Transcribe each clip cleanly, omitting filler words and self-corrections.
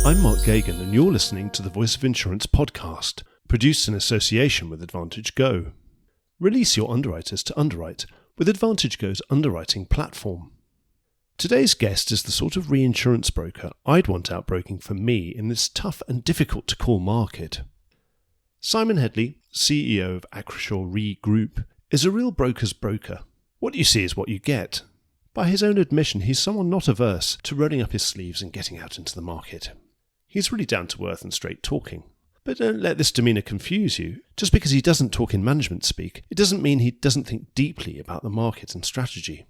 I'm Mark Gagan, and you're listening to the Voice of Insurance podcast, produced in association with Advantage Go. Release your underwriters to underwrite with Advantage Go's underwriting platform. Today's guest is the sort of reinsurance broker I'd want out broking for me in this tough and difficult to call market. Simon Hedley, CEO of Acrisure Re Group, is a real broker's broker. What you see is what you get. By his own admission, he's someone not averse to rolling up his sleeves and getting out into the market. He's really down to earth and straight talking. But don't let this demeanour confuse you. Just because he doesn't talk in management speak, it doesn't mean he doesn't think deeply about the market and strategy.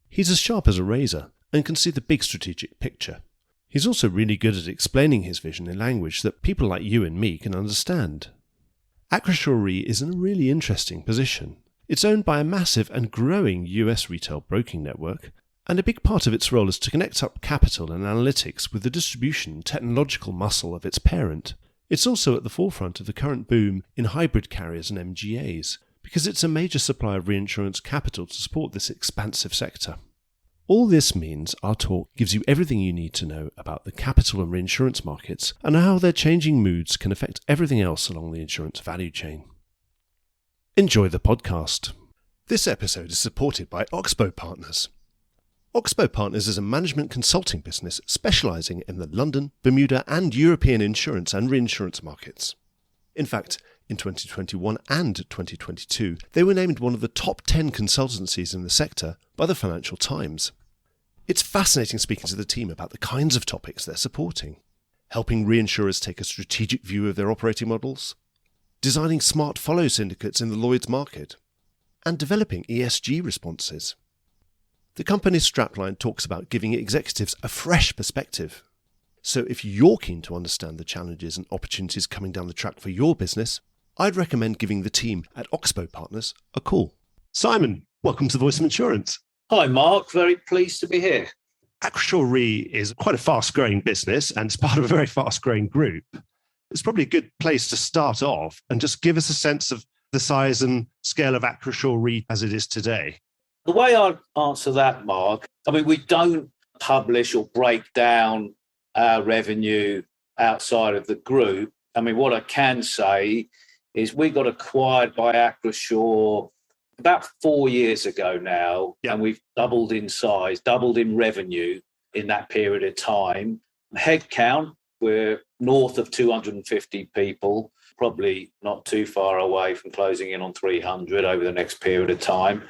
He's as sharp as a razor and can see the big strategic picture. He's also really good at explaining his vision in language that people like you and me can understand. Acrisure Re is in a really interesting position. It's owned by a massive and growing US retail broking network, and a big part of its role is to connect up capital and analytics with the distribution and technological muscle of its parent. It's also at the forefront of the current boom in hybrid carriers and MGAs, because it's a major supplier of reinsurance capital to support this expansive sector. All this means our talk gives you everything you need to know about the capital and reinsurance markets and how their changing moods can affect everything else along the insurance value chain. Enjoy the podcast. This episode is supported by Oxbow Partners. Oxbow Partners is a management consulting business specialising in the London, Bermuda and European insurance and reinsurance markets. In fact, in 2021 and 2022, they were named one of the top 10 consultancies in the sector by the Financial Times. It's fascinating speaking to the team about the kinds of topics they're supporting. Helping reinsurers take a strategic view of their operating models, designing smart follow syndicates in the Lloyd's market, and developing ESG responses. The company's strapline talks about giving executives a fresh perspective. So if you're keen to understand the challenges and opportunities coming down the track for your business, I'd recommend giving the team at Oxbow Partners a call. Simon, welcome to the Voice of Insurance. Hi, Mark. Very pleased to be here. Acrisure Re is quite a fast-growing business and it's part of a very fast-growing group. It's probably a good place to start off and just give us a sense of the size and scale of Acrisure Re as it is today. The way I'd answer that, Mark, we don't publish or break down our revenue outside of the group. What I can say is we got acquired by Acrisure about 4 years ago now, and we've doubled in size, doubled in revenue in that period of time. Headcount, we're north of 250 people, probably not too far away from closing in on 300 over the next period of time.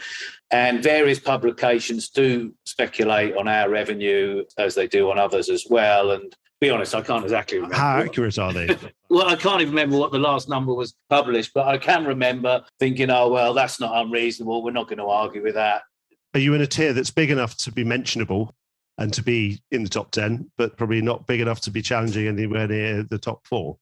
And various publications do speculate on our revenue as they do on others as well. And to be honest, I can't exactly remember. How accurate are they? Well, I can't even remember what the last number was published, but I can remember thinking, oh, well, that's not unreasonable. We're not going to argue with that. Are you in a tier that's big enough to be mentionable and to be in the top 10, but probably not big enough to be challenging anywhere near the top 4?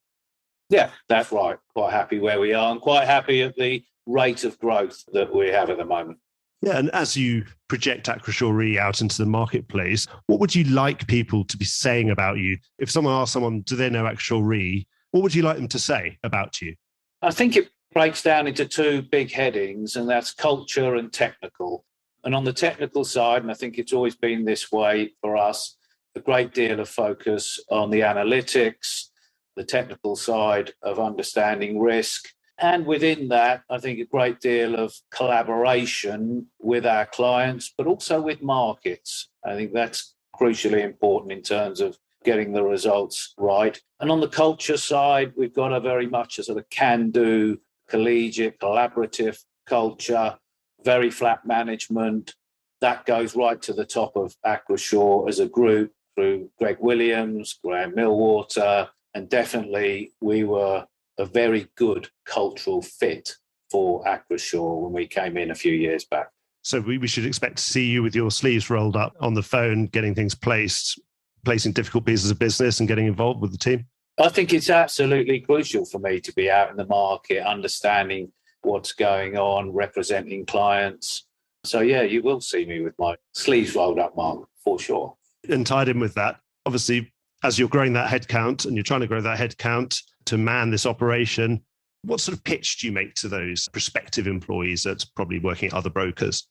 Yeah, that's right. Quite happy where we are and quite happy at the rate of growth that we have at the moment. Yeah, and as you project Acrisure Re out into the marketplace, what would you like people to be saying about you? If someone asks someone, do they know Acrisure Re, what would you like them to say about you? I think it breaks down into two big headings, and that's culture and technical. And on the technical side, and I think it's always been this way for us, a great deal of focus on the analytics, the technical side of understanding risk. And within that, I think a great deal of collaboration with our clients, but also with markets. I think that's crucially important in terms of getting the results right. And on the culture side, we've got a very much a sort of can-do, collegiate, collaborative culture, very flat management. That goes right to the top of Acrisure as a group through Greg Williams, Graham Millwater, and definitely we were a very good cultural fit for Acrisure when we came in a few years back. So we should expect to see you with your sleeves rolled up on the phone, getting things placed, placing difficult pieces of business and getting involved with the team? I think it's absolutely crucial for me to be out in the market, understanding what's going on, representing clients. So, yeah, you will see me with my sleeves rolled up, Mark, for sure. And tied in with that, obviously, as you're growing that headcount and you're trying to grow that headcount to man this operation, what sort of pitch do you make to those prospective employees that's probably working at other brokers?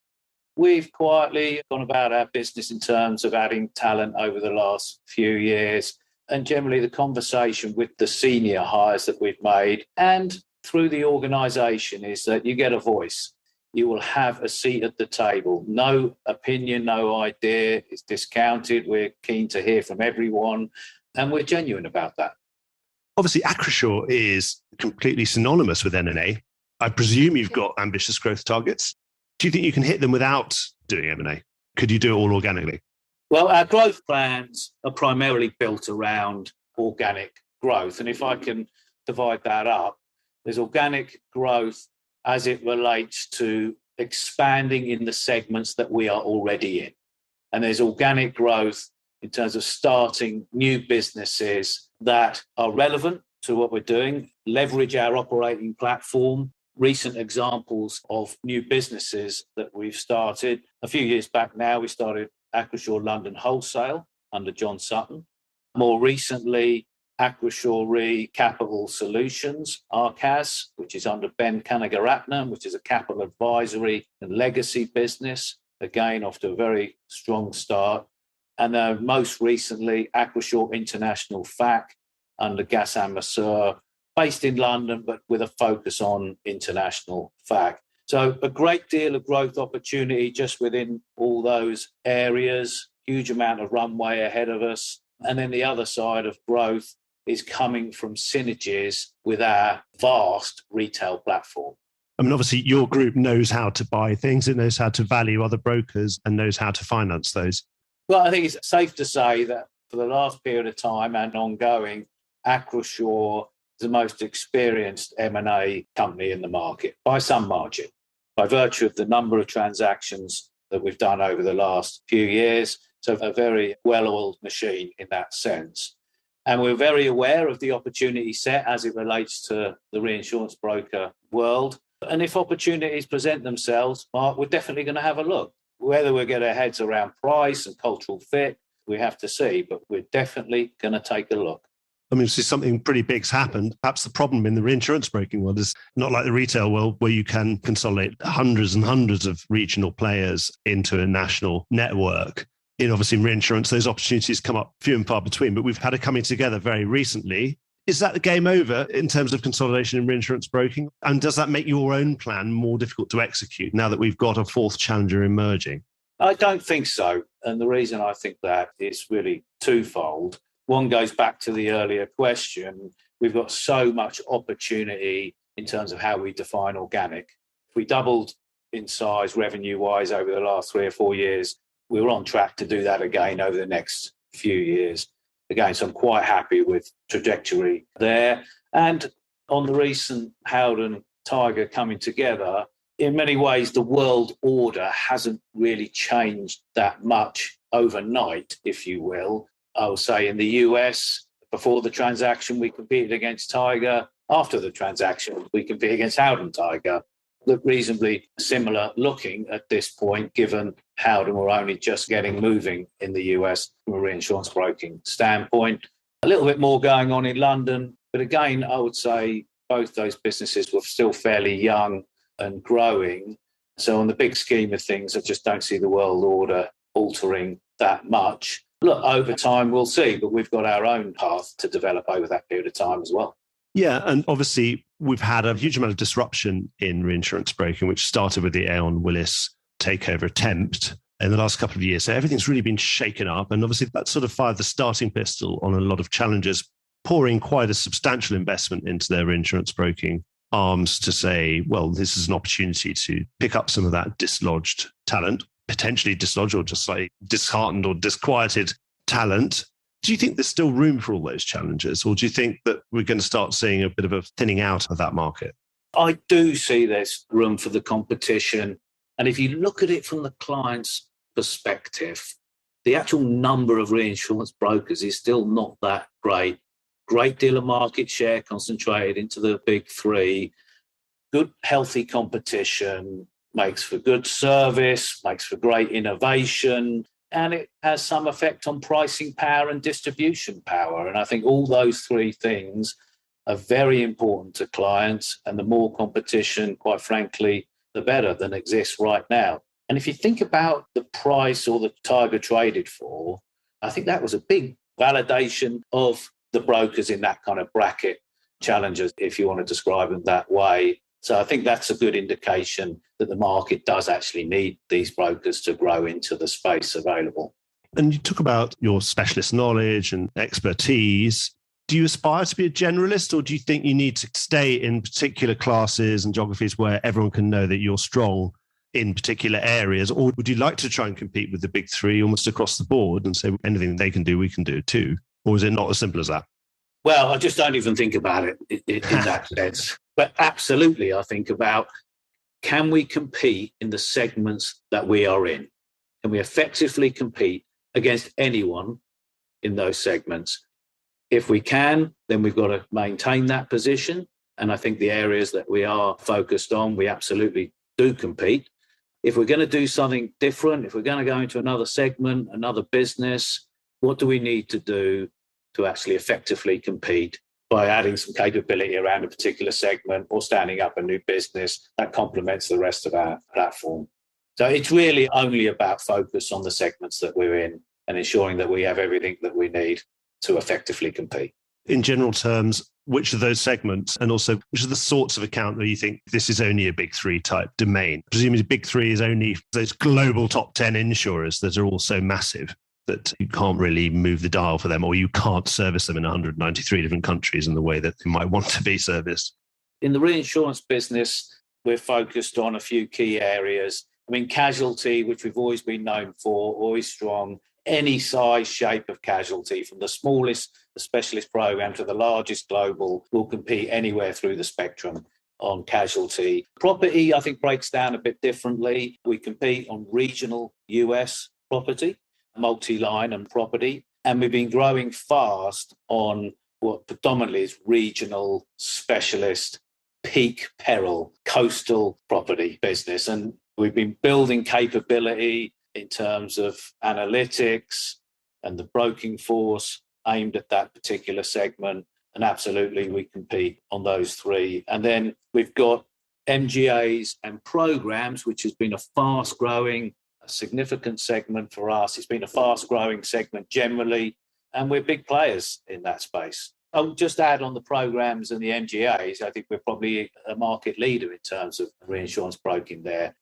We've quietly gone about our business in terms of adding talent over the last few years. And generally the conversation with the senior hires that we've made and through the organisation is that you get a voice. You will have a seat at the table. No opinion, no idea is discounted. We're keen to hear from everyone, and we're genuine about that. Obviously, Acrisure is completely synonymous with M&A. I presume you've got ambitious growth targets. Do you think you can hit them without doing M&A? Could you do it all organically? Well, our growth plans are primarily built around organic growth. And if I can divide that up, there's organic growth as it relates to expanding in the segments that we are already in. And there's organic growth in terms of starting new businesses that are relevant to what we're doing, leverage our operating platform. Recent examples of new businesses that we've started. A few years back now, we started Acrisure London Wholesale under John Sutton. More recently, Acrisure Re Capital Solutions, RCAS, which is under Ben Kanagaratnam, which is a capital advisory and legacy business, again, off to a very strong start. And most recently, Acrisure International FAC under Gassan Masseur, based in London, but with a focus on international FAC. So a great deal of growth opportunity just within all those areas, huge amount of runway ahead of us. And then the other side of growth is coming from synergies with our vast retail platform. I mean, obviously, your group knows how to buy things. It knows how to value other brokers and knows how to finance those. Well, I think it's safe to say that for the last period of time and ongoing, Acrisure is the most experienced M&A company in the market by some margin, by virtue of the number of transactions that we've done over the last few years. So a very well-oiled machine in that sense. And we're very aware of the opportunity set as it relates to the reinsurance broker world. And if opportunities present themselves, Mark, we're definitely going to have a look. Whether we get our heads around price and cultural fit, we have to see, but we're definitely going to take a look. I mean, see, something pretty big's happened. Perhaps the problem in the reinsurance broking world is not like the retail world where you can consolidate hundreds and hundreds of regional players into a national network. Obviously, in reinsurance, those opportunities come up few and far between, but we've had a coming together very recently. Is that the game over in terms of consolidation in reinsurance broking? And does that make your own plan more difficult to execute now that we've got a fourth challenger emerging? I don't think so. And the reason I think that is really twofold. One goes back to the earlier question. We've got so much opportunity in terms of how we define organic. If we doubled in size revenue-wise over the last 3 or 4 years, we were on track to do that again over the next few years. Again, so I'm quite happy with trajectory there. And on the recent Howden Tiger coming together, in many ways, the world order hasn't really changed that much overnight, if you will. I will say in the US, before the transaction, we competed against Tiger. After the transaction, we compete against Howden Tiger. Look reasonably similar looking at this point, given Howden were only just getting moving in the US from a reinsurance broking standpoint. A little bit more going on in London, but again, I would say both those businesses were still fairly young and growing. So on the big scheme of things, I just don't see the world order altering that much. Look, over time, we'll see, but we've got our own path to develop over that period of time as well. Yeah, and obviously we've had a huge amount of disruption in reinsurance broking, which started with the Aon Willis takeover attempt in the last couple of years. So everything's really been shaken up. And obviously that sort of fired the starting pistol on a lot of challengers pouring quite a substantial investment into their reinsurance broking arms to say, well, this is an opportunity to pick up some of that dislodged talent, potentially dislodged or just like disheartened or disquieted talent. Do you think there's still room for all those challenges, or do you think that we're going to start seeing a bit of a thinning out of that market? I do see there's room for the competition. And if you look at it from the client's perspective, the actual number of reinsurance brokers is still not that great. Great deal of market share concentrated into the big three. Good, healthy competition makes for good service, makes for great innovation, and it has some effect on pricing power and distribution power. And I think all those three things are very important to clients. And the more competition, quite frankly, the better than exists right now. And if you think about the price or the Tiger traded for, I think that was a big validation of the brokers in that kind of bracket, challengers, if you want to describe them that way. So I think that's a good indication that the market does actually need these brokers to grow into the space available. And you talk about your specialist knowledge and expertise. Do you aspire to be a generalist, or do you think you need to stay in particular classes and geographies where everyone can know that you're strong in particular areas? Or would you like to try and compete with the big three almost across the board and say anything they can do, we can do too? Or is it not as simple as that? Well, I just don't even think about it in that sense. But absolutely, I think about, can we compete in the segments that we are in? Can we effectively compete against anyone in those segments? If we can, then we've got to maintain that position. And I think the areas that we are focused on, we absolutely do compete. If we're going to do something different, if we're going to go into another segment, another business, what do we need to do to actually effectively compete by adding some capability around a particular segment or standing up a new business that complements the rest of our platform? So it's really only about focus on the segments that we're in and ensuring that we have everything that we need to effectively compete. In general terms, which of those segments and also which are the sorts of account where you think this is only a big three type domain? Presumably big three is only those global top 10 insurers that are all so massive that you can't really move the dial for them, or you can't service them in 193 different countries in the way that they might want to be serviced. In the reinsurance business, we're focused on a few key areas. I mean, casualty, which we've always been known for, always strong. Any size, shape of casualty, from the smallest, the specialist program, to the largest global, will compete anywhere through the spectrum on casualty. Property, I think, breaks down a bit differently. We compete on regional US property, multi-line and property, and we've been growing fast on what predominantly is regional, specialist, peak peril, coastal property business. And we've been building capability in terms of analytics and the broking force aimed at that particular segment. And absolutely, we compete on those three. And then we've got MGAs and programs, which has been a fast-growing, a significant segment for us. It's been a fast-growing segment generally, and we're big players in that space. I'll just add on the programs and the MGAs, I think we're probably a market leader in terms of reinsurance broking there.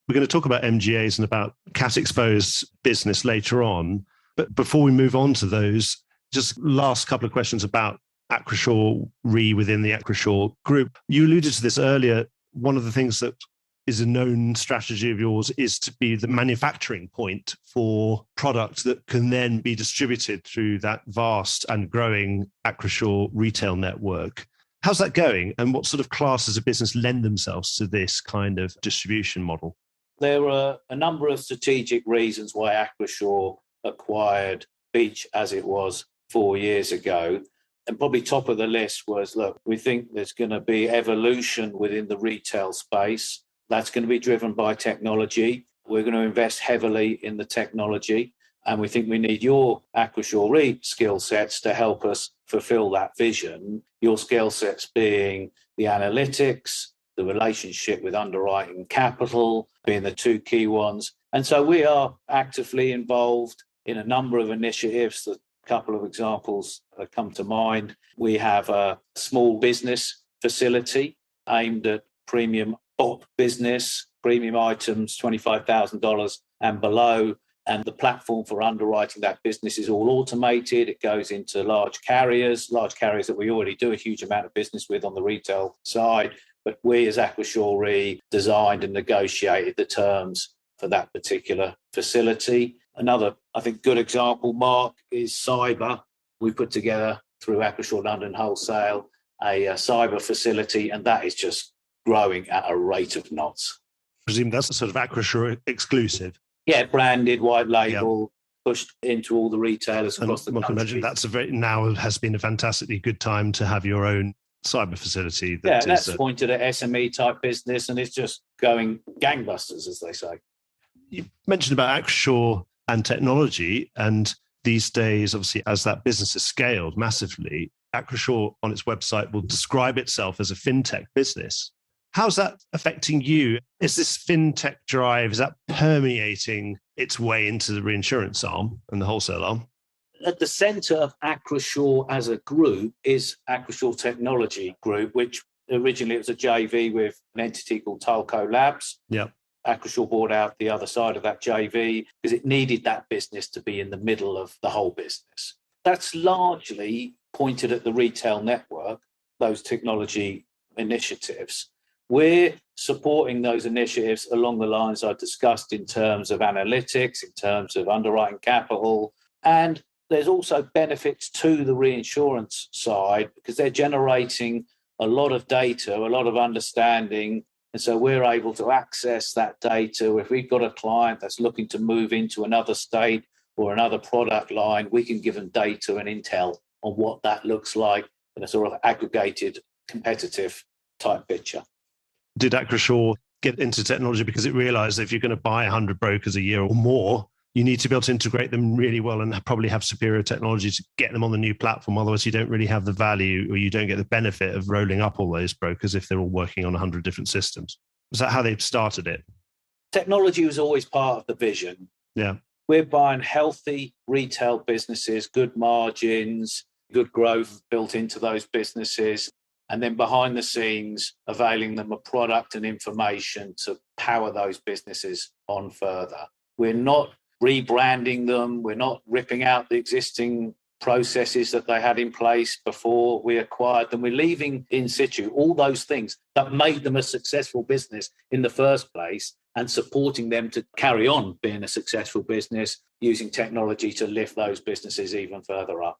We're going to talk about MGAs and about cat-exposed business later on. But before we move on to those, just last couple of questions about Acrisure Re within the Acrisure group. You alluded to this earlier. One of the things that is a known strategy of yours is to be the manufacturing point for products that can then be distributed through that vast and growing Acrisure retail network. How's that going? And what sort of classes of business lend themselves to this kind of distribution model? There are a number of strategic reasons why Acrisure acquired Beach as it was 4 years ago. And probably top of the list was, look, we think there's going to be evolution within the retail space. That's going to be driven by technology. We're going to invest heavily in the technology. And we think we need your Acrisure Re skill sets to help us fulfill that vision. Your skill sets being the analytics, the relationship with underwriting capital being the two key ones. And so we are actively involved in a number of initiatives. A couple of examples that come to mind. We have a small business facility aimed at premium BOP business, premium items, $25,000 and below. And the platform for underwriting that business is all automated. It goes into large carriers that we already do a huge amount of business with on the retail side. But we as Acrisure Re designed and negotiated the terms for that particular facility. Another, I think, good example, Mark, is cyber. We put together through Acrisure London Wholesale a cyber facility, and that is just growing at a rate of knots. I presume that's a sort of Acrisure exclusive. Yeah, branded, white label, pushed into all the retailers across the country. I can imagine that's now has been a fantastically good time to have your own cyber facility. That's pointed at SME type business, and it's just going gangbusters, as they say. You mentioned about Acrisure and technology, and these days, obviously, as that business has scaled massively, Acrisure on its website will describe itself as a fintech business. How's that affecting you? Is this fintech drive, is that permeating its way into the reinsurance arm and the wholesale arm? At the centre of Acrisure as a group is Acrisure Technology Group, which originally it was a JV with an entity called Talco Labs. Yeah. Acrisure bought out the other side of that JV because it needed that business to be in the middle of the whole business. That's largely pointed at the retail network, those technology initiatives. We're supporting those initiatives along the lines I discussed in terms of analytics, in terms of underwriting capital, and there's also benefits to the reinsurance side because they're generating a lot of data, a lot of understanding. And so we're able to access that data. If we've got a client that's looking to move into another state or another product line, we can give them data and intel on what that looks like in a sort of aggregated, competitive type picture. Did Acrisure get into technology because it realized that if you're going to buy 100 brokers a year or more, you need to be able to integrate them really well and probably have superior technology to get them on the new platform. Otherwise, you don't really have the value or you don't get the benefit of rolling up all those brokers if they're all working on 100 different systems. Was that how they started it? Technology was always part of the vision. Yeah. We're buying healthy retail businesses, good margins, good growth built into those businesses, and then behind the scenes, availing them of product and information to power those businesses on further. We're not rebranding them. We're not ripping out the existing processes that they had in place before we acquired them. We're leaving in situ all those things that made them a successful business in the first place and supporting them to carry on being a successful business using technology to lift those businesses even further up.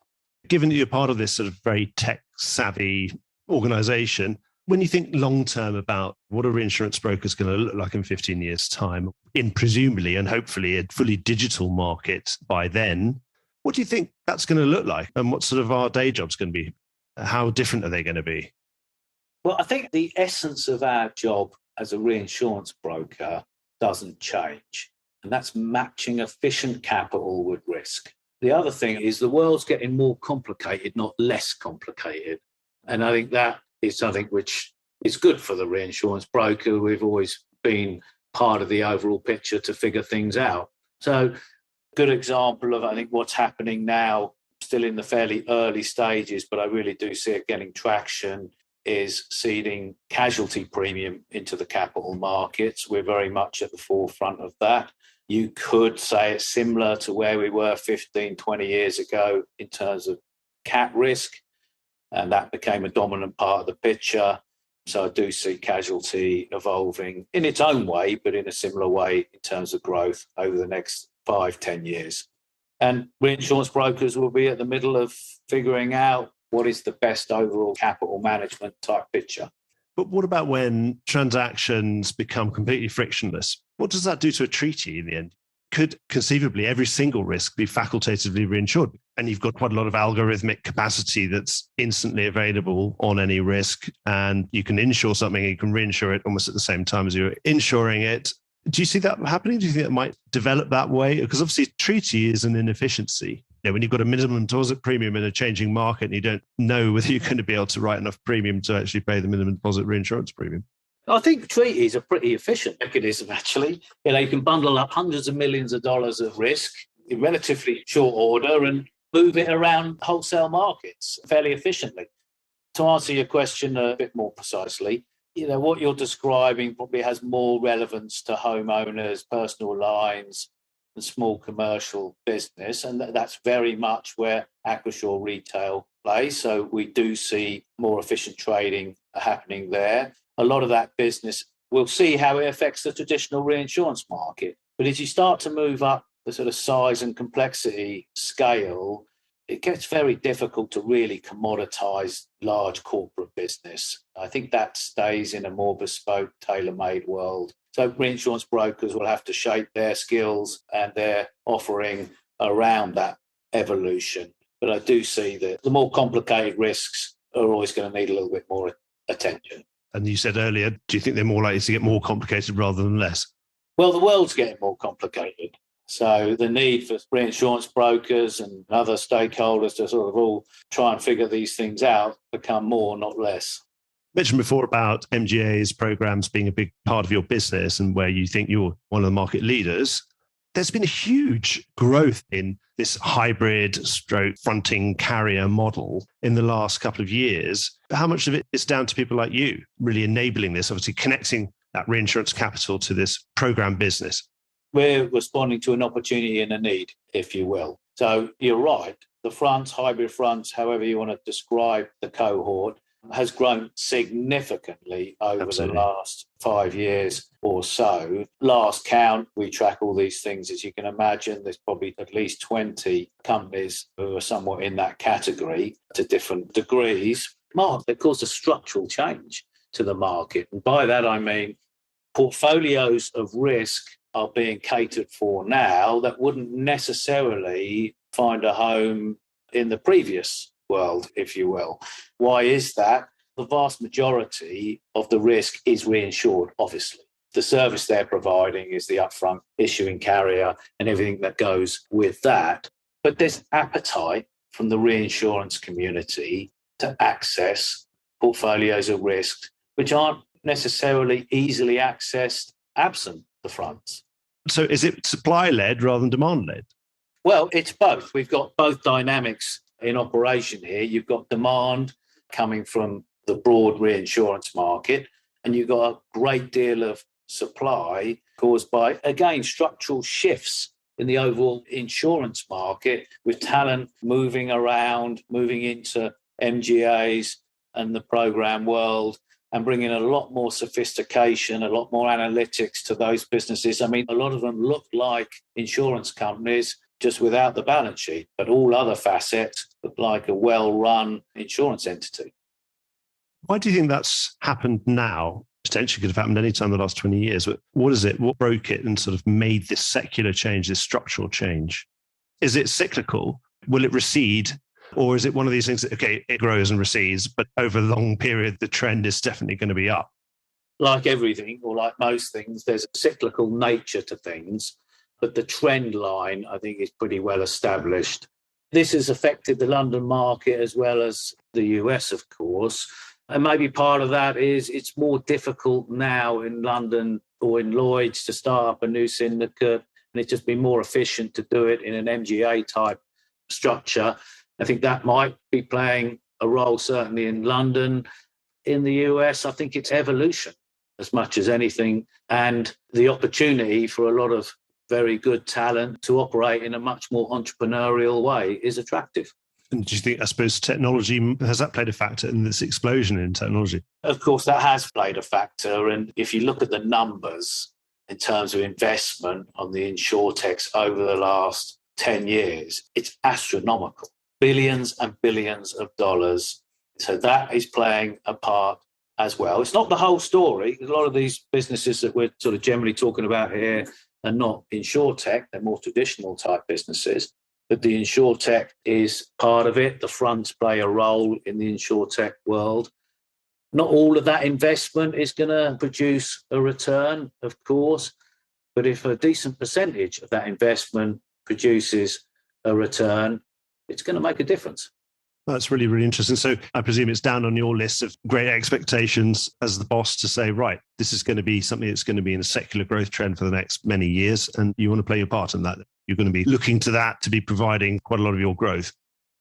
Given that you're part of this sort of very tech-savvy organization, when you think long-term about what a reinsurance broker is going to look like in 15 years' time, in presumably and hopefully a fully digital market by then, what do you think that's going to look like? And what sort of our day jobs going to be? How different are they going to be? Well, I think the essence of our job as a reinsurance broker doesn't change, and that's matching efficient capital with risk. The other thing is the world's getting more complicated, not less complicated. And I think that is something which is good for the reinsurance broker. We've always been part of the overall picture to figure things out. So good example of, I think, what's happening now, still in the fairly early stages, but I really do see it getting traction, is seeding casualty premium into the capital markets. We're very much at the forefront of that. You could say it's similar to where we were 15, 20 years ago in terms of cat risk, and that became a dominant part of the picture. So I do see casualty evolving in its own way, but in a similar way in terms of growth over the next 5-10 years. And reinsurance brokers will be at the middle of figuring out what is the best overall capital management type picture. But what about when transactions become completely frictionless? What does that do to a treaty in the end? Could conceivably every single risk be facultatively reinsured? And you've got quite a lot of algorithmic capacity that's instantly available on any risk. And you can insure something, and you can reinsure it almost at the same time as you're insuring it. Do you see that happening? Do you think it might develop that way? Because obviously treaty is an inefficiency. You know, when you've got a minimum deposit premium in a changing market and you don't know whether you're going to be able to write enough premium to actually pay the minimum deposit reinsurance premium. I think treaties are pretty efficient mechanism, actually. You know, you can bundle up hundreds of millions of dollars of risk in relatively short order and move it around wholesale markets fairly efficiently. To answer your question a bit more precisely, you know, what you're describing probably has more relevance to homeowners, personal lines, and small commercial business. And that's very much where Acrisure Retail plays. So we do see more efficient trading happening there. A lot of that business, we'll see how it affects the traditional reinsurance market. But as you start to move up the sort of size and complexity scale, it gets very difficult to really commoditize large corporate business. I think that stays in a more bespoke, tailor-made world. So reinsurance brokers will have to shape their skills and their offering around that evolution. But I do see that the more complicated risks are always going to need a little bit more attention. And you said earlier, do you think they're more likely to get more complicated rather than less? Well, the world's getting more complicated. So the need for reinsurance brokers and other stakeholders to sort of all try and figure these things out become more, not less. You mentioned before about MGA's programs being a big part of your business and where you think you're one of the market leaders. There's been a huge growth in this hybrid stroke fronting carrier model in the last couple of years. How much of it is down to people like you really enabling this, obviously connecting that reinsurance capital to this program business? We're responding to an opportunity and a need, if you will. So you're right. The fronts, hybrid fronts, however you want to describe the cohort, has grown significantly over Absolutely. the last 5 years or so. Last count, we track all these things, as you can imagine. There's probably at least 20 companies who are somewhat in that category to different degrees. It caused a structural change to the market. And by that, I mean portfolios of risk are being catered for now that wouldn't necessarily find a home in the previous world, if you will. Why is that? The vast majority of the risk is reinsured, obviously. The service they're providing is the upfront issuing carrier and everything that goes with that. But there's appetite from the reinsurance community to access portfolios of risk which aren't necessarily easily accessed absent the fronts. So is it supply-led rather than demand-led? Well, it's both. We've got both dynamics in operation here. You've got demand coming from the broad reinsurance market, and you've got a great deal of supply caused by, again, structural shifts in the overall insurance market, with talent moving around, moving into MGAs and the program world, and bringing a lot more sophistication, a lot more analytics to those businesses. I mean, a lot of them look like insurance companies just without the balance sheet, but all other facets look like a well-run insurance entity. Why do you think that's happened now? Potentially could have happened any time in the last 20 years. But what is it? What broke it and sort of made this secular change, this structural change? Is it cyclical? Will it recede? Or is it one of these things that, okay, it grows and recedes, but over a long period, the trend is definitely going to be up? Like everything, or like most things, there's a cyclical nature to things, but the trend line, I think, is pretty well established. This has affected the London market as well as the US, of course. And maybe part of that is it's more difficult now in London or in Lloyd's to start up a new syndicate, and it's just been more efficient to do it in an MGA type structure. I think that might be playing a role, certainly in London. In the US, I think it's evolution as much as anything, and the opportunity for a lot of very good talent to operate in a much more entrepreneurial way is attractive. And do you think, I suppose, technology, has that played a factor in this explosion in technology? Of course, that has played a factor. And if you look at the numbers in terms of investment on the insurtechs over the last 10 years, it's astronomical. Billions and billions of dollars. So that is playing a part as well. It's not the whole story. A lot of these businesses that we're sort of generally talking about here are not insurtech, they're more traditional type businesses. But the insurtech is part of it. The fronts play a role in the insurtech world. Not all of that investment is going to produce a return, of course, but if a decent percentage of that investment produces a return, it's going to make a difference. That's really, really interesting. So I presume it's down on your list of great expectations as the boss to say, right, this is going to be something that's going to be in a secular growth trend for the next many years, and you want to play your part in that. You're going to be looking to that to be providing quite a lot of your growth.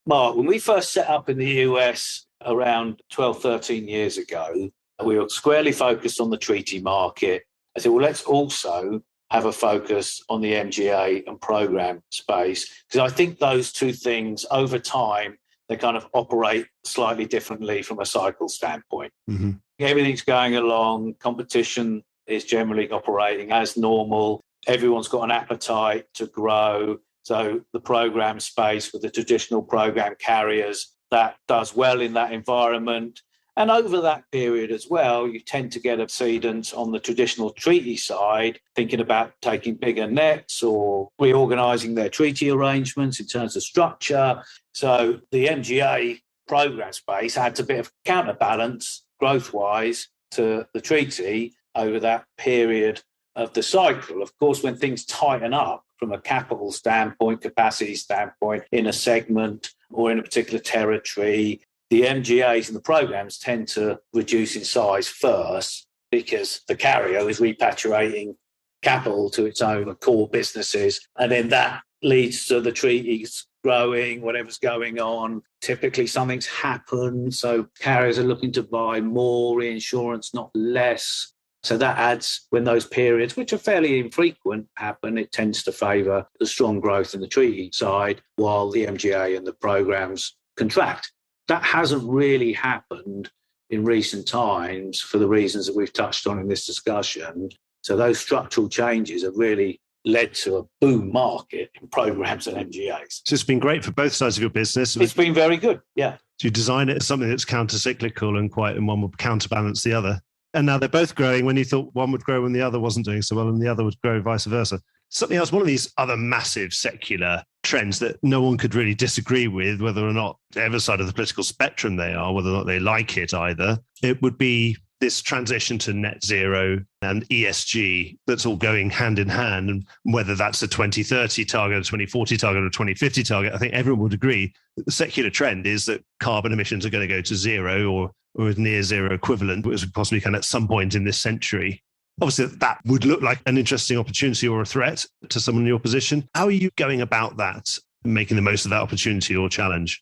Mark, when we first set up in the US around 12, 13 years ago, we were squarely focused on the treaty market. I said, well, let's also have a focus on the MGA and program space, because I think those two things over time, they kind of operate slightly differently from a cycle standpoint. Mm-hmm. Everything's going along. Competition is generally operating as normal. Everyone's got an appetite to grow. So the program space with the traditional program carriers, that does well in that environment. And over that period as well, you tend to get cedents on the traditional treaty side, thinking about taking bigger nets or reorganizing their treaty arrangements in terms of structure. So the MGA program space adds a bit of counterbalance growth-wise to the treaty over that period of the cycle. Of course, when things tighten up from a capital standpoint, capacity standpoint, in a segment or in a particular territory, the MGAs and the programs tend to reduce in size first because the carrier is repatriating capital to its own core businesses. And then that leads to the treaties growing, whatever's going on. Typically something's happened. So carriers are looking to buy more reinsurance, not less. So that adds, when those periods, which are fairly infrequent, happen, it tends to favour the strong growth in the treaty side while the MGA and the programmes contract. That hasn't really happened in recent times for the reasons that we've touched on in this discussion. So those structural changes have really led to a boom market in programs and MGAs. So it's been great for both sides of your business. It's been very good, yeah. So you design it as something that's counter-cyclical and one will counterbalance the other. And now they're both growing when you thought one would grow when the other wasn't doing so well and the other would grow vice versa. Something else, one of these other massive secular trends that no one could really disagree with, whether or not ever side of the political spectrum they are, whether or not they like it either, it would be this transition to net zero and ESG that's all going hand in hand. And whether that's a 2030 target, a 2040 target, or a 2050 target, I think everyone would agree that the secular trend is that carbon emissions are going to go to zero or near zero equivalent, which possibly can at some point in this century. Obviously, that would look like an interesting opportunity or a threat to someone in your position. How are you going about that, making the most of that opportunity or challenge?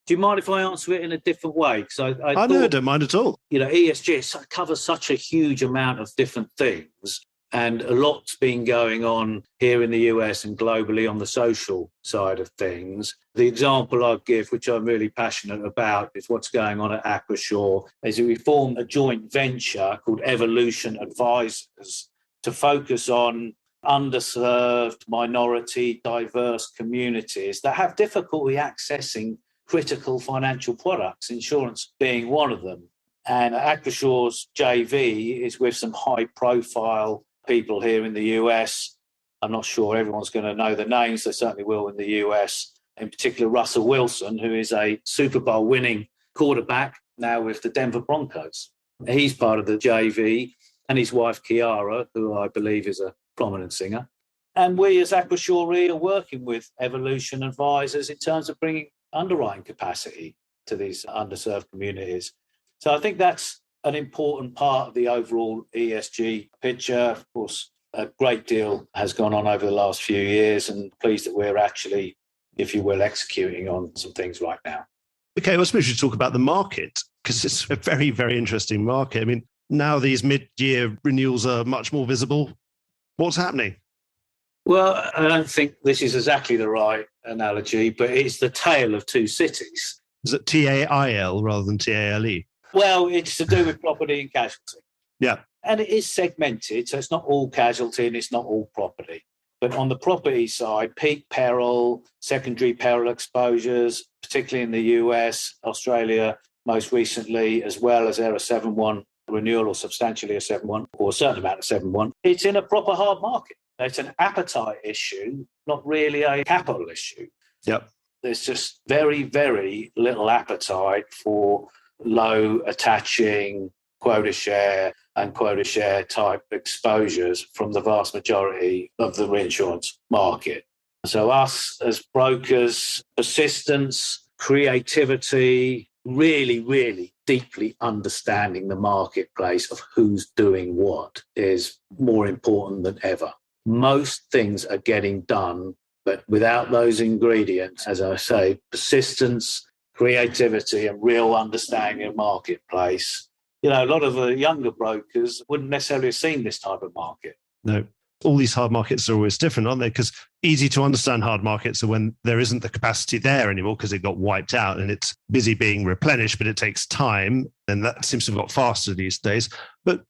Do you mind if I answer it in a different way? Because I no, don't mind at all. ESG covers such a huge amount of different things, and a lot's been going on here in the US and globally on the social side of things. The example I'll give, which I'm really passionate about, is what's going on at Acrisure, is that we formed a joint venture called Evolution Advisors to focus on underserved, minority, diverse communities that have difficulty accessing critical financial products, insurance being one of them. And Acrisure's JV is with some high-profile people here in the US. I'm not sure everyone's going to know the names. They certainly will in the US. In particular, Russell Wilson, who is a Super Bowl winning quarterback now with the Denver Broncos. He's part of the JV, and his wife, Kiara, who I believe is a prominent singer. And we as Acrisure Re are working with Evolution Advisors in terms of bringing underwriting capacity to these underserved communities. So I think that's an important part of the overall ESG picture. Of course, a great deal has gone on over the last few years, and pleased that we're actually, if you will, executing on some things right now. Okay, well, I suppose we should talk about the market, because it's a very, very interesting market. I mean, now these mid-year renewals are much more visible. What's happening? Well, I don't think this is exactly the right analogy, but it's the tale of two cities. Is it TAIL rather than TALE? Well, it's to do with property and casualty. Yeah. And it is segmented, so it's not all casualty and it's not all property. But on the property side, peak peril, secondary peril exposures, particularly in the US, Australia most recently, as well as there a 7-1 renewal or substantially a 7-1 or a certain amount of 7-1. It's in a proper hard market. It's an appetite issue, not really a capital issue. Yep. There's just very, very little appetite for low attaching quota share and quota share type exposures from the vast majority of the reinsurance market. So us as brokers, persistence, creativity, really, really deeply understanding the marketplace of who's doing what is more important than ever. Most things are getting done, but without those ingredients, as I say, persistence, creativity, and real understanding of marketplace, a lot of the younger brokers wouldn't necessarily have seen this type of market. No. All these hard markets are always different, aren't they? Because easy to understand hard markets are when there isn't the capacity there anymore because it got wiped out and it's busy being replenished, but it takes time. And that seems to have got faster these days. But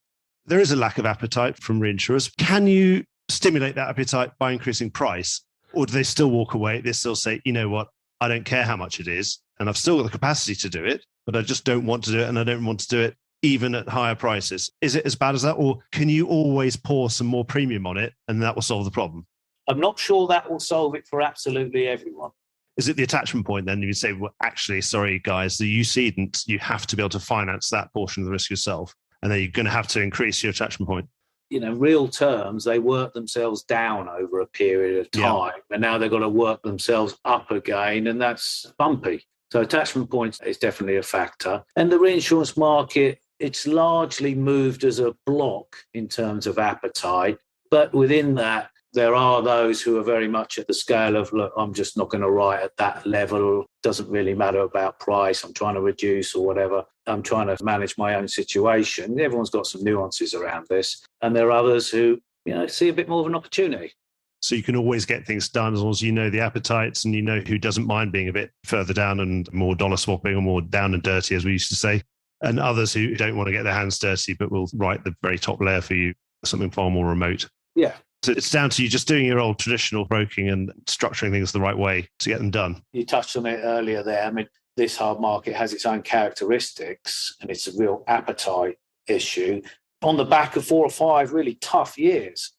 there is a lack of appetite from reinsurers. Can you stimulate that appetite by increasing price? Or do they still walk away? They still say, you know what, I don't care how much it is, and I've still got the capacity to do it, but I just don't want to do it, and I don't want to do it even at higher prices. Is it as bad as that? Or can you always pour some more premium on it and that will solve the problem? I'm not sure that will solve it for absolutely everyone. Is it the attachment point then? You say, well, actually, sorry, guys, the cedent, you have to be able to finance that portion of the risk yourself. And then you're going to have to increase your attachment point. Real terms, they work themselves down over a period of time. Yeah. And now they've got to work themselves up again. And that's bumpy. So attachment points is definitely a factor. And the reinsurance market, it's largely moved as a block in terms of appetite. But within that, there are those who are very much at the scale of, look, I'm just not going to write at that level. Doesn't really matter about price. I'm trying to reduce or whatever. I'm trying to manage my own situation. Everyone's got some nuances around this. And there are others who, see a bit more of an opportunity. So you can always get things done as long as you know the appetites and you know who doesn't mind being a bit further down and more dollar swapping or more down and dirty, as we used to say. And others who don't want to get their hands dirty, but will write the very top layer for you, something far more remote. Yeah. So it's down to you just doing your old traditional broking and structuring things the right way to get them done. You touched on it earlier there. I mean, this hard market has its own characteristics and it's a real appetite issue. On the back of 4 or 5 really tough years,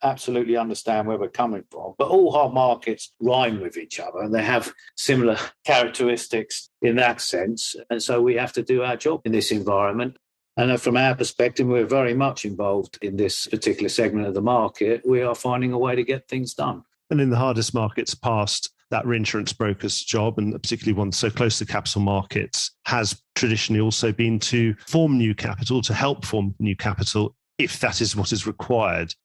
absolutely understand where we're coming from. But all hard markets rhyme with each other and they have similar characteristics in that sense. And so we have to do our job in this environment. And from our perspective, we're very much involved in this particular segment of the market. We are finding a way to get things done. And in the hardest markets past, that reinsurance broker's job, and particularly one so close to capital markets, has traditionally also been to form new capital, to help form new capital, if that is what is required.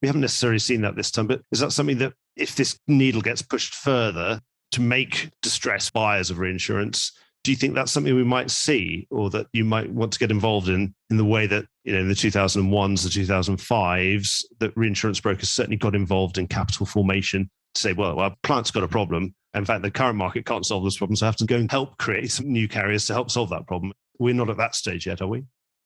We haven't necessarily seen that this time, but is that something that if this needle gets pushed further to make distressed buyers of reinsurance, do you think that's something we might see or that you might want to get involved in the way that, in the 2001s, the 2005s, that reinsurance brokers certainly got involved in capital formation to say, well, our client's got a problem. In fact, the current market can't solve this problem, so I have to go and help create some new carriers to help solve that problem. We're not at that stage yet, are we?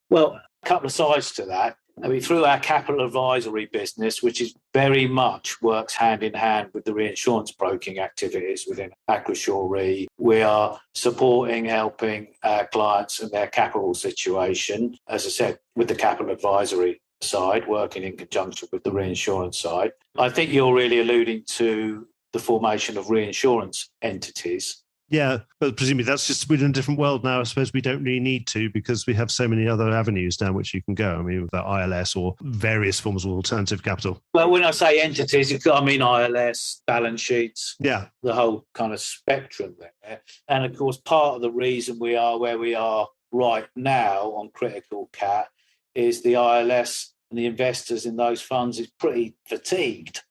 Well, a couple of sides to that. I mean, through our capital advisory business, which is very much works hand in hand with the reinsurance broking activities within Acrisure Re, we are supporting, helping our clients and their capital situation, as I said, with the capital advisory side, working in conjunction with the reinsurance side. I think you're really alluding to the formation of reinsurance entities. Yeah, but presumably that's just, we're in a different world now. I suppose we don't really need to because we have so many other avenues down which you can go. I mean, with that ILS or various forms of alternative capital. Well, when I say entities, I mean ILS, balance sheets, yeah, the whole kind of spectrum there. And of course, part of the reason we are where we are right now on critical cat is the ILS and the investors in those funds is pretty fatigued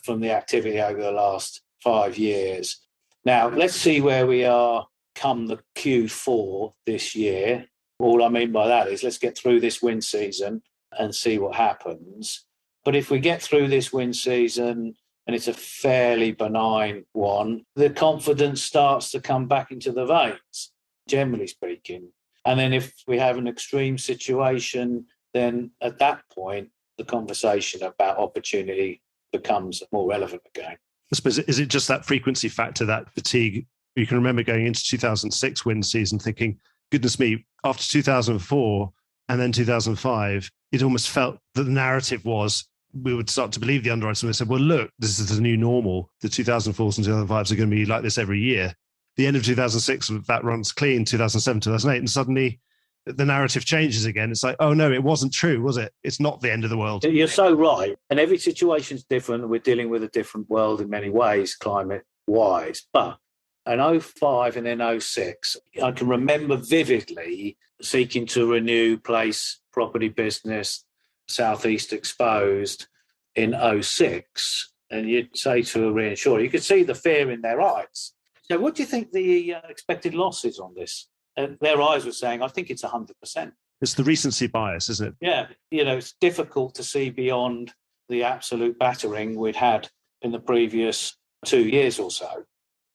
from the activity over the last 5 years. Now, let's see where we are come the Q4 this year. All I mean by that is let's get through this wind season and see what happens. But if we get through this wind season and it's a fairly benign one, the confidence starts to come back into the veins, generally speaking. And then if we have an extreme situation, then at that point, the conversation about opportunity becomes more relevant again. I suppose, is it just that frequency factor, that fatigue? You can remember going into 2006 wind season thinking, goodness me, after 2004 and then 2005, it almost felt that the narrative was we would start to believe the underwriters and we said, well, look, this is the new normal. The 2004s and 2005s are going to be like this every year. The end of 2006, that runs clean, 2007, 2008, and suddenly the narrative changes again. It's like, oh no, it wasn't true, was it? It's not the end of the world. You're so right. And every situation's different. We're dealing with a different world in many ways, climate-wise. But in 05 and then 06, I can remember vividly seeking to renew place property business, Southeast exposed in 06. And you'd say to a reinsurer, you could see the fear in their eyes. So what do you think the expected loss is on this? And their eyes were saying, I think it's 100%. It's the recency bias, isn't it? Yeah. It's difficult to see beyond the absolute battering we'd had in the previous 2 years or so.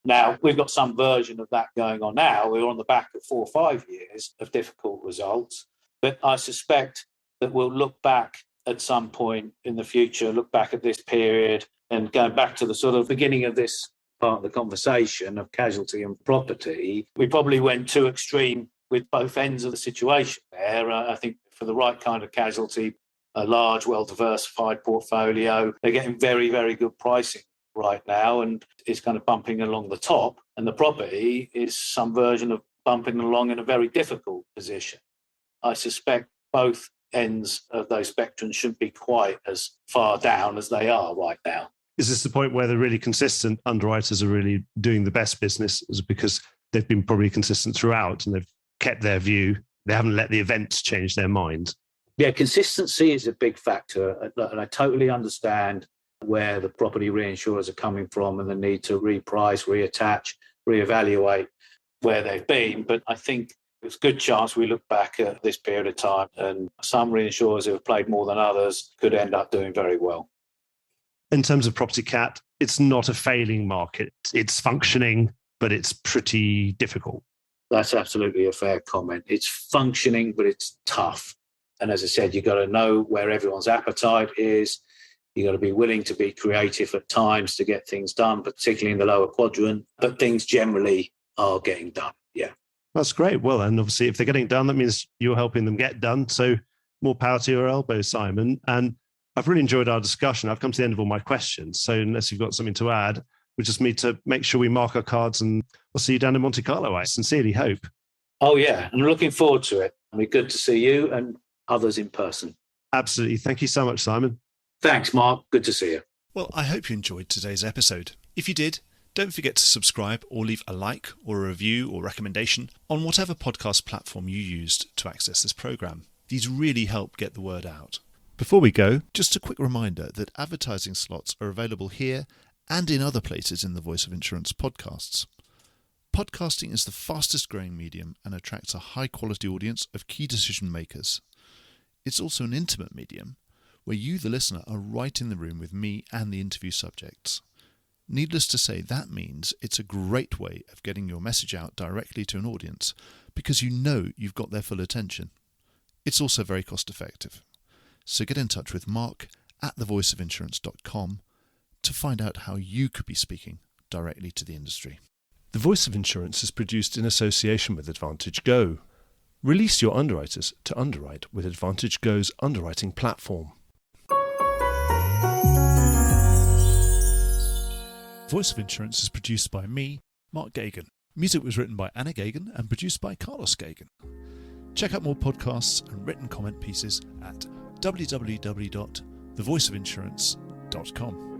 Now, we've got some version of that going on now. We're on the back of 4 or 5 years of difficult results. But I suspect that we'll look back at some point in the future, look back at this period and going back to the sort of beginning of this part of the conversation of casualty and property, we probably went too extreme with both ends of the situation there. I think for the right kind of casualty, a large, well-diversified portfolio, they're getting very, very good pricing right now and it's kind of bumping along the top. And the property is some version of bumping along in a very difficult position. I suspect both ends of those spectrums shouldn't be quite as far down as they are right now. Is this the point where the really consistent underwriters are really doing the best business? Is it because they've been probably consistent throughout and they've kept their view? They haven't let the events change their mind? Yeah, consistency is a big factor. And I totally understand where the property reinsurers are coming from and the need to reprice, reattach, reevaluate where they've been. But I think there's a good chance we look back at this period of time and some reinsurers who have played more than others could end up doing very well. In terms of property cat, it's not a failing market. It's functioning, but it's pretty difficult. That's absolutely a fair comment. It's functioning, but it's tough. And as I said, you've got to know where everyone's appetite is. You've got to be willing to be creative at times to get things done, particularly in the lower quadrant. But things generally are getting done. Yeah. That's great. Well, and obviously, if they're getting done, that means you're helping them get done. So more power to your elbow, Simon. And I've really enjoyed our discussion. I've come to the end of all my questions. So unless you've got something to add, we just need to make sure we mark our cards and we'll see you down in Monte Carlo. I sincerely hope. Oh, yeah. I'm looking forward to it. It'll be good to see you and others in person. Absolutely. Thank you so much, Simon. Thanks, Mark. Good to see you. Well, I hope you enjoyed today's episode. If you did, don't forget to subscribe or leave a like or a review or recommendation on whatever podcast platform you used to access this program. These really help get the word out. Before we go, just a quick reminder that advertising slots are available here and in other places in the Voice of Insurance podcasts. Podcasting is the fastest growing medium and attracts a high quality audience of key decision makers. It's also an intimate medium where you, the listener, are right in the room with me and the interview subjects. Needless to say, that means it's a great way of getting your message out directly to an audience because you know you've got their full attention. It's also very cost effective. So get in touch with Mark at thevoiceofinsurance.com to find out how you could be speaking directly to the industry. The Voice of Insurance is produced in association with Advantage Go. Release your underwriters to underwrite with Advantage Go's underwriting platform. Voice of Insurance is produced by me, Mark Gagan. Music was written by Anna Gagan and produced by Carlos Gagan. Check out more podcasts and written comment pieces at www.thevoiceofinsurance.com.